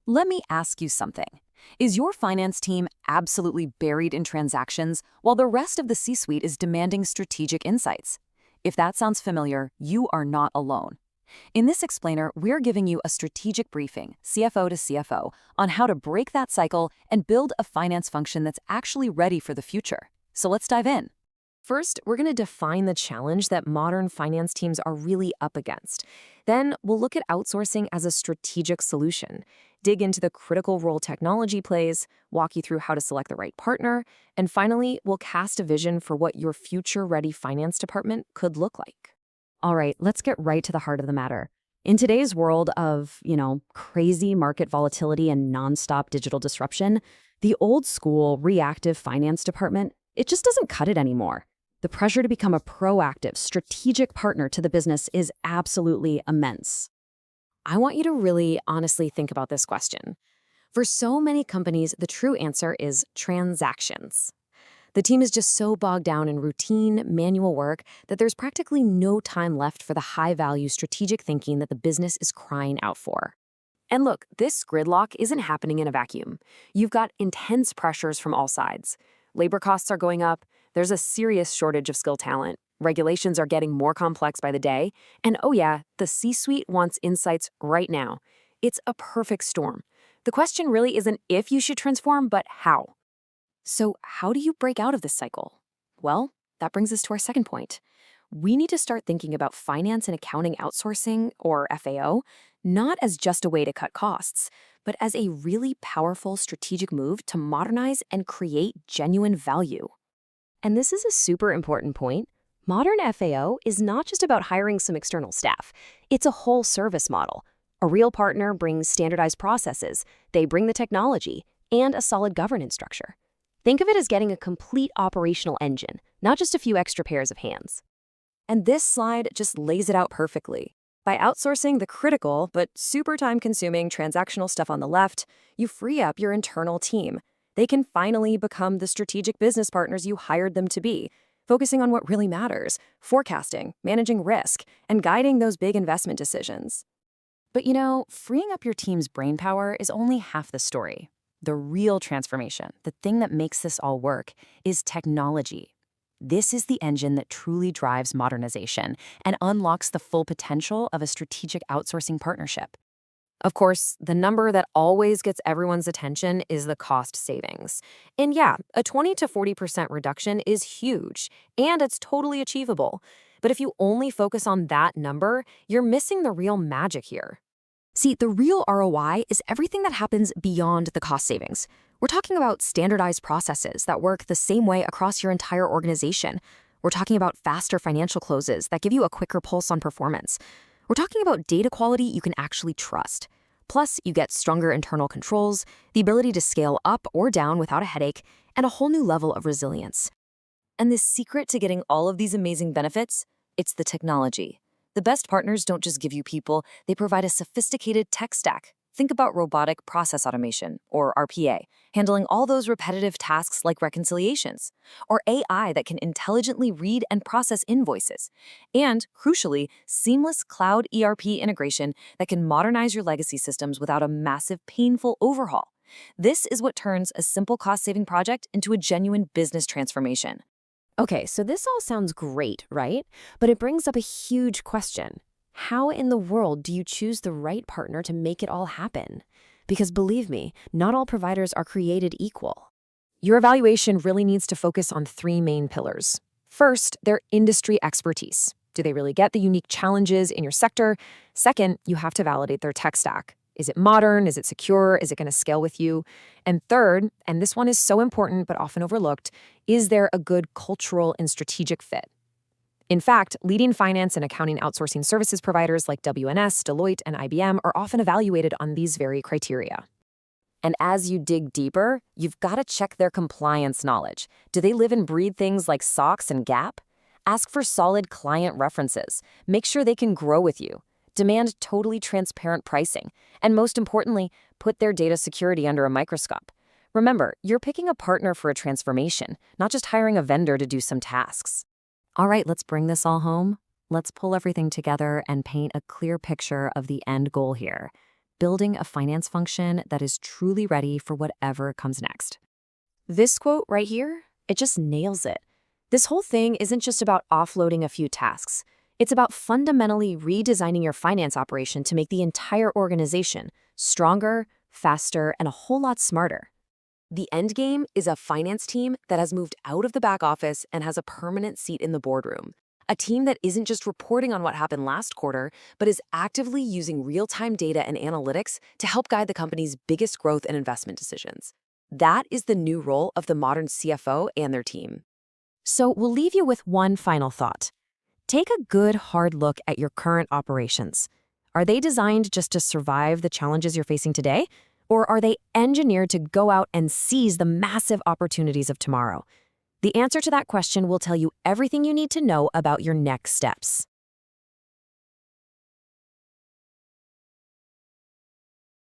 Let me ask you something. Is your finance team absolutely buried in transactions while the rest of the C-suite is demanding strategic insights? If that sounds familiar, you are not alone. In this explainer, we're giving you a strategic briefing, CFO to CFO, on how to break that cycle and build a finance function that's actually ready for the future. So let's dive in. First, we're going to define the challenge that modern finance teams are really up against. Then, we'll look at outsourcing as a strategic solution, dig into the critical role technology plays, walk you through how to select the right partner, and finally, we'll cast a vision for what your future-ready finance department could look like. All right, let's get right to the heart of the matter. In today's world of, crazy market volatility and nonstop digital disruption, the old school reactive finance department, it just doesn't cut it anymore. The pressure to become a proactive, strategic partner to the business is absolutely immense. I want you to really honestly think about this question. For so many companies, the true answer is transactions. The team is just so bogged down in routine, manual work that there's practically no time left for the high-value strategic thinking that the business is crying out for. And look, this gridlock isn't happening in a vacuum. You've got intense pressures from all sides. Labor costs are going up, there's a serious shortage of skilled talent, regulations are getting more complex by the day, and oh yeah, the C-suite wants insights right now. It's a perfect storm. The question really isn't if you should transform, but how. So how do you break out of this cycle? Well, that brings us to our second point. We need to start thinking about finance and accounting outsourcing, or FAO, not as just a way to cut costs, but as a really powerful strategic move to modernize and create genuine value. And this is a super important point. Modern FAO is not just about hiring some external staff. It's a whole service model. A real partner brings standardized processes, they bring the technology, and a solid governance structure. Think of it as getting a complete operational engine, not just a few extra pairs of hands. And this slide just lays it out perfectly. By outsourcing the critical but super time-consuming transactional stuff on the left, you free up your internal team. They can finally become the strategic business partners you hired them to be, focusing on what really matters, forecasting, managing risk, and guiding those big investment decisions. But freeing up your team's brainpower is only half the story. The real transformation, the thing that makes this all work, is technology. This is the engine that truly drives modernization and unlocks the full potential of a strategic outsourcing partnership. Of course, the number that always gets everyone's attention is the cost savings. And yeah, a 20 to 40% reduction is huge, and it's totally achievable. But if you only focus on that number, you're missing the real magic here. See, the real ROI is everything that happens beyond the cost savings. We're talking about standardized processes that work the same way across your entire organization. We're talking about faster financial closes that give you a quicker pulse on performance. We're talking about data quality you can actually trust. Plus, you get stronger internal controls, the ability to scale up or down without a headache, and a whole new level of resilience. And the secret to getting all of these amazing benefits? It's the technology. The best partners don't just give you people, they provide a sophisticated tech stack. Think about robotic process automation, or RPA, handling all those repetitive tasks like reconciliations, or AI that can intelligently read and process invoices, and, crucially, seamless cloud ERP integration that can modernize your legacy systems without a massive, painful overhaul. This is what turns a simple cost-saving project into a genuine business transformation. Okay, so this all sounds great, right? But it brings up a huge question. How in the world do you choose the right partner to make it all happen? Because believe me, not all providers are created equal. Your evaluation really needs to focus on three main pillars. First, their industry expertise. Do they really get the unique challenges in your sector? Second, you have to validate their tech stack. Is it modern? Is it secure? Is it going to scale with you? And third, and this one is so important but often overlooked, is there a good cultural and strategic fit? In fact, leading finance and accounting outsourcing services providers like WNS, Deloitte, and IBM are often evaluated on these very criteria. And as you dig deeper, you've got to check their compliance knowledge. Do they live and breathe things like SOX and GAAP? Ask for solid client references. Make sure they can grow with you. Demand totally transparent pricing. And most importantly, put their data security under a microscope. Remember, you're picking a partner for a transformation, not just hiring a vendor to do some tasks. All right, let's bring this all home. Let's pull everything together and paint a clear picture of the end goal here. building a finance function that is truly ready for whatever comes next. This quote right here, it just nails it. This whole thing isn't just about offloading a few tasks. It's about fundamentally redesigning your finance operation to make the entire organization stronger, faster, and a whole lot smarter. The end game is a finance team that has moved out of the back office and has a permanent seat in the boardroom. A team that isn't just reporting on what happened last quarter, but is actively using real-time data and analytics to help guide the company's biggest growth and investment decisions. That is the new role of the modern CFO and their team. So we'll leave you with one final thought. Take a good, hard look at your current operations. Are they designed just to survive the challenges you're facing today? Or are they engineered to go out and seize the massive opportunities of tomorrow? The answer to that question will tell you everything you need to know about your next steps.